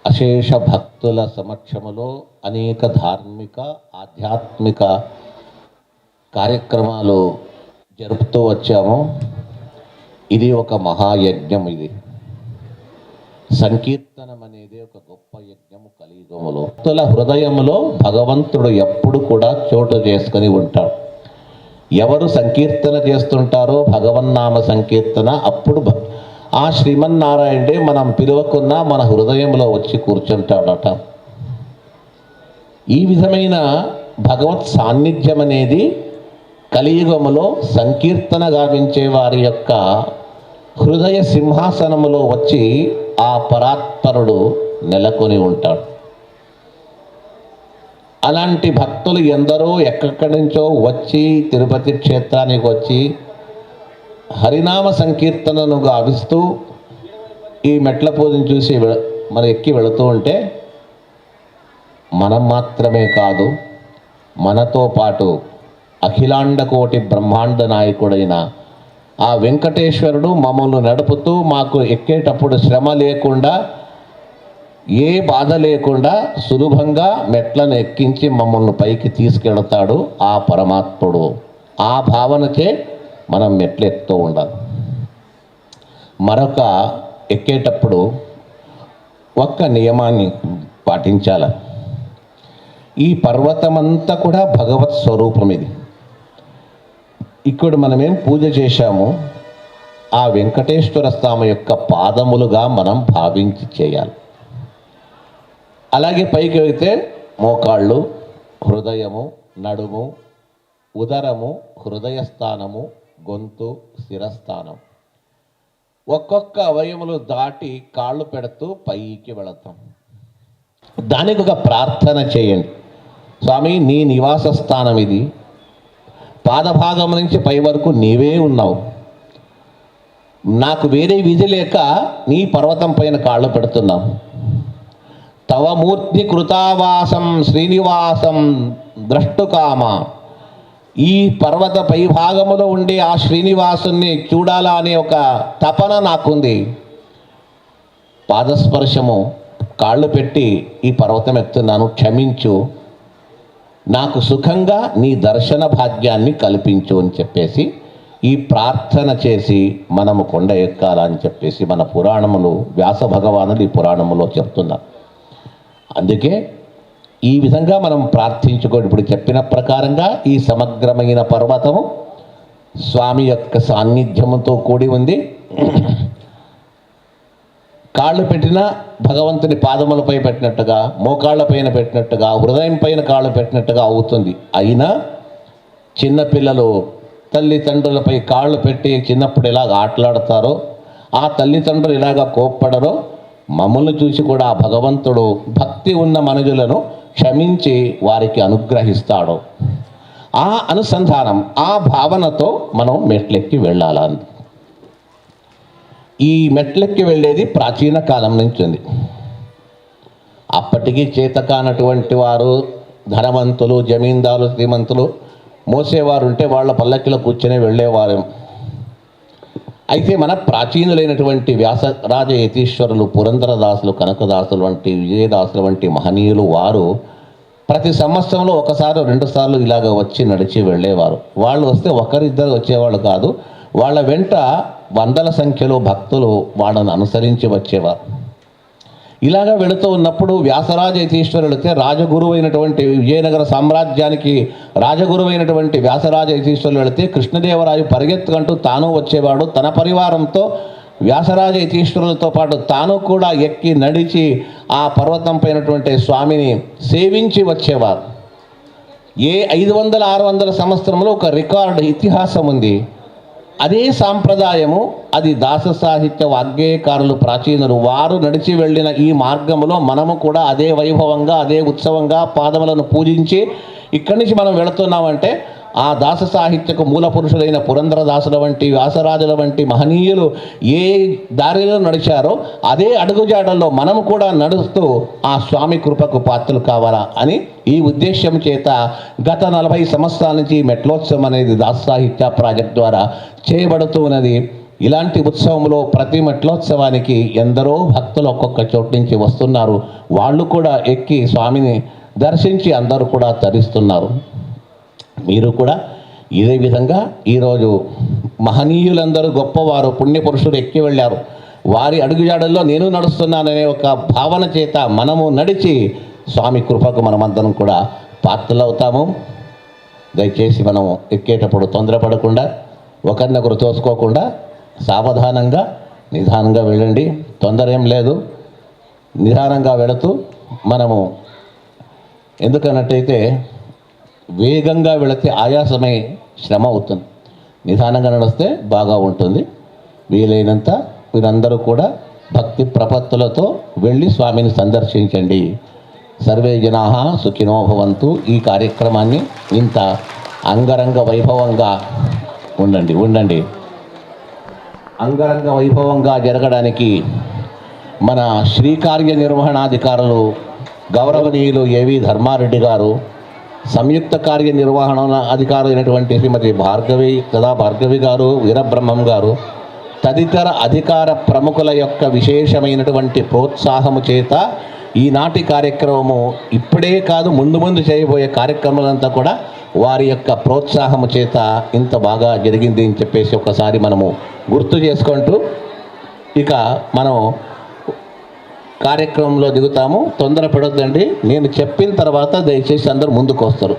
అశేష భక్తుల సమక్షములో అనేక ధార్మిక ఆధ్యాత్మిక కార్యక్రమాలు జరుపుతూ వచ్చాము. ఇది ఒక మహాయజ్ఞం. ఇది సంకీర్తనం అనేది ఒక గొప్ప యజ్ఞము కలియుగములో. భక్తుల హృదయములో భగవంతుడు ఎప్పుడు కూడా చోటు చేసుకొని ఉంటాడు. ఎవరు సంకీర్తన చేస్తుంటారో భగవన్నామ సంకీర్తన, అప్పుడు ఆ శ్రీమన్నారాయణుడే మనం పిలువకున్నా మన హృదయంలో వచ్చి కూర్చుంటాడట. ఈ విధమైన భగవత్ సాన్నిధ్యం అనేది కలియుగములో సంకీర్తన గావించే వారి యొక్క హృదయ సింహాసనములో వచ్చి ఆ పరాత్పరుడు నెలకొని ఉంటాడు. అలాంటి భక్తులు ఎందరో ఎక్కడి నుంచో వచ్చి తిరుపతి క్షేత్రానికి వచ్చి హరినామ సంకీర్తనను గావిస్తూ ఈ మెట్ల పూజను చూసి మనం ఎక్కి వెళుతూ ఉంటే మనం మాత్రమే కాదు, మనతో పాటు అఖిలాండ కోటి బ్రహ్మాండ నాయకుడైన ఆ వెంకటేశ్వరుడు మమ్మల్ని నడుపుతూ మాకు ఎక్కేటప్పుడు శ్రమ లేకుండా, ఏ బాధ లేకుండా సులభంగా మెట్లను ఎక్కించి మమ్మల్ని పైకి తీసుకెళతాడు ఆ పరమాత్ముడు. ఆ భావనకే మనం మెట్లు ఎక్కుతూ ఉండాలి. మరొక ఎక్కేటప్పుడు ఒక్క నియమాన్ని పాటించాలి. ఈ పర్వతమంతా కూడా భగవత్ స్వరూపం. ఇది ఇక్కడ మనమేం పూజ చేశాము, ఆ వెంకటేశ్వర స్వామి యొక్క పాదములుగా మనం భావించి చేయాలి. అలాగే పైకి వెళితే మోకాళ్ళు, హృదయము, నడుము, ఉదరము, హృదయస్థానము, గొంతు, శిరస్థానం, ఒక్కొక్క అవయములు దాటి కాళ్ళు పెడుతూ పైకి వెళతాం. దానికి ఒక ప్రార్థన చేయండి. స్వామి, నీ నివాస స్థానం ఇది, పాదభాగం నుంచి పై వరకు నీవే ఉన్నావు, నాకు వేరే విధి లేక నీ పర్వతం పైన కాళ్ళు పెడుతున్నాం. తవ మూర్తి కృతావాసం శ్రీనివాసం ద్రష్టుకామ. ఈ పర్వత పై భాగములో ఉండే ఆ శ్రీనివాసుని చూడాలా అనే ఒక తపన నాకుంది. పాదస్పర్శము కాళ్ళు పెట్టి ఈ పర్వతం ఎక్కుతున్నాను, క్షమించు, నాకు సుఖంగా నీ దర్శన భాగ్యాన్ని కల్పించు అని చెప్పేసి ఈ ప్రార్థన చేసి మనము కొండ ఎక్కాలని చెప్పేసి మన పురాణములు, వ్యాస భగవానులు ఈ పురాణములో చెప్తున్నారు. అందుకే ఈ విధంగా మనం ప్రార్థించుకోండి. ఇప్పుడు చెప్పిన ప్రకారంగా ఈ సమగ్రమైన పర్వతము స్వామి యొక్క సాన్నిధ్యముతో కూడి ఉంది. కాళ్ళు పెట్టిన భగవంతుని పాదములపై పెట్టినట్టుగా, మోకాళ్ళ పైన పెట్టినట్టుగా, హృదయం పైన కాళ్ళు పెట్టినట్టుగా అవుతుంది. అయినా చిన్నపిల్లలు తల్లిదండ్రులపై కాళ్ళు పెట్టి చిన్నప్పుడు ఇలాగ ఆటలాడతారో, ఆ తల్లిదండ్రులు ఇలాగ కోప్పడరో, మమ్మల్ని చూసి కూడా ఆ భగవంతుడు భక్తి ఉన్న మనుషులను క్షమించి వారికి అనుగ్రహిస్తాడు. ఆ అనుసంధానం, ఆ భావనతో మనం మెట్లెక్కి వెళ్ళాలని. ఈ మెట్లెక్కి వెళ్ళేది ప్రాచీన కాలం నుంచి ఉంది. అప్పటికీ చేతకానటువంటి వారు, ధనవంతులు, జమీందారు, శ్రీమంతులు మోసేవారు ఉంటే వాళ్ళ పల్లకిలో కూర్చొని వెళ్ళేవారు. అయితే మన ప్రాచీనులైనటువంటి వ్యాసరాజ యతీశ్వరులు, పురంధరదాసులు, కనకదాసులు వంటి, విజయదాసులు వంటి మహనీయులు వారు ప్రతి సంవత్సరంలో ఒకసారి 2 సార్లు ఇలాగ వచ్చి నడిచి వెళ్ళేవారు. వాళ్ళు వస్తే ఒకరిద్దరు వచ్చేవాళ్ళు కాదు, వాళ్ళ వెంట వందల సంఖ్యలో భక్తులు వాళ్ళను అనుసరించి వచ్చేవారు. ఇలాగ వెళుతూ ఉన్నప్పుడు వ్యాసరాజ యతీశ్వరులు వెళితే రాజగురువు అయినటువంటి విజయనగర సామ్రాజ్యానికి రాజగురువు అయినటువంటి వ్యాసరాజ యతీశ్వరులు వెళితే కృష్ణదేవరాయు పరిగెత్తుకుంటూ తాను వచ్చేవాడు. తన పరివారంతో వ్యాసరాజ యతీశ్వరులతో పాటు తాను కూడా ఎక్కి నడిచి ఆ పర్వతం పైనటువంటి స్వామిని సేవించి వచ్చేవారు. ఏ 500-600 సంవత్సరంలో ఒక రికార్డు ఇతిహాసం ఉంది. అదే సాంప్రదాయము, అది దాస సాహిత్య వాగ్గేయకారులు, ప్రాచీనులు వారు నడిచి వెళ్ళిన ఈ మార్గములో మనము కూడా అదే వైభవంగా, అదే ఉత్సవంగా పాదములను పూజించి ఇక్కడి నుంచి మనం వెళుతున్నామంటే ఆ దాస సాహిత్యకు మూల పురుషులైన పురంధరదాసుల వంటి, వ్యాసరాజుల వంటి మహనీయులు ఏ దారిలో నడిచారో అదే అడుగుజాడల్లో మనము కూడా నడుస్తూ ఆ స్వామి కృపకు పాత్రలు కావాలా అని ఈ ఉద్దేశం చేత గత 40 సంవత్సరాల నుంచి మెట్లోత్సవం అనేది దాస సాహిత్య ప్రాజెక్ట్ ద్వారా చేయబడుతూ ఉన్నది. ఇలాంటి ఉత్సవంలో ప్రతి మెట్లోత్సవానికి ఎందరో భక్తులు ఒక్కొక్క చోటు నుంచి వస్తున్నారు. వాళ్ళు కూడా ఎక్కి స్వామిని దర్శించి అందరూ కూడా తరిస్తున్నారు. మీరు కూడా ఇదే విధంగా ఈరోజు మహనీయులందరూ గొప్పవారు పుణ్యపురుషులు ఎక్కి వెళ్ళారు. వారి అడుగుజాడల్లో నేను నడుస్తున్నాననే ఒక భావన చేత మనము నడిచి స్వామి కృపకు మనమందరం కూడా పాత్రలవుతాము. దయచేసి మనం ఎక్కేటప్పుడు తొందరపడకుండా, ఒకరినొకరు తోసుకోకుండా సావధానంగా నిదానంగా వెళ్ళండి. తొందర ఏం లేదు, నిదానంగా వెళుతూ మనము, ఎందుకన్నట్టయితే వేగంగా వెళితే ఆయాసమై శ్రమ అవుతుంది. నిదానంగా నడిస్తే బాగా ఉంటుంది. వీలైనంత మీరందరూ కూడా భక్తి ప్రపత్తులతో వెళ్ళి స్వామిని సందర్శించండి. సర్వే జనాః సుఖినో భవంతు. ఈ కార్యక్రమాన్ని ఇంత అంగరంగ వైభవంగా ఉండండి అంగరంగ వైభవంగా జరగడానికి మన శ్రీకార్య నిర్వహణాధికారులు గౌరవనీయులు ఏవి ధర్మారెడ్డి గారు, సంయుక్త కార్యనిర్వహణ అధికారులు అయినటువంటి శ్రీమతి భార్గవి గారు, వీరబ్రహ్మం గారు, తదితర అధికార ప్రముఖుల యొక్క విశేషమైనటువంటి ప్రోత్సాహము చేత ఈనాటి కార్యక్రమము ఇప్పుడే కాదు, ముందు ముందు చేయబోయే కార్యక్రమాలంతా కూడా వారి యొక్క ప్రోత్సాహము చేత ఇంత బాగా జరిగింది అని చెప్పేసి ఒకసారి మనము గుర్తు చేసుకుంటూ ఇక మనం కార్యక్రమంలో దిగుతాము. తొందరపడొద్దండి. నేను చెప్పిన తర్వాత దయచేసి అందరూ ముందుకు వస్తారు.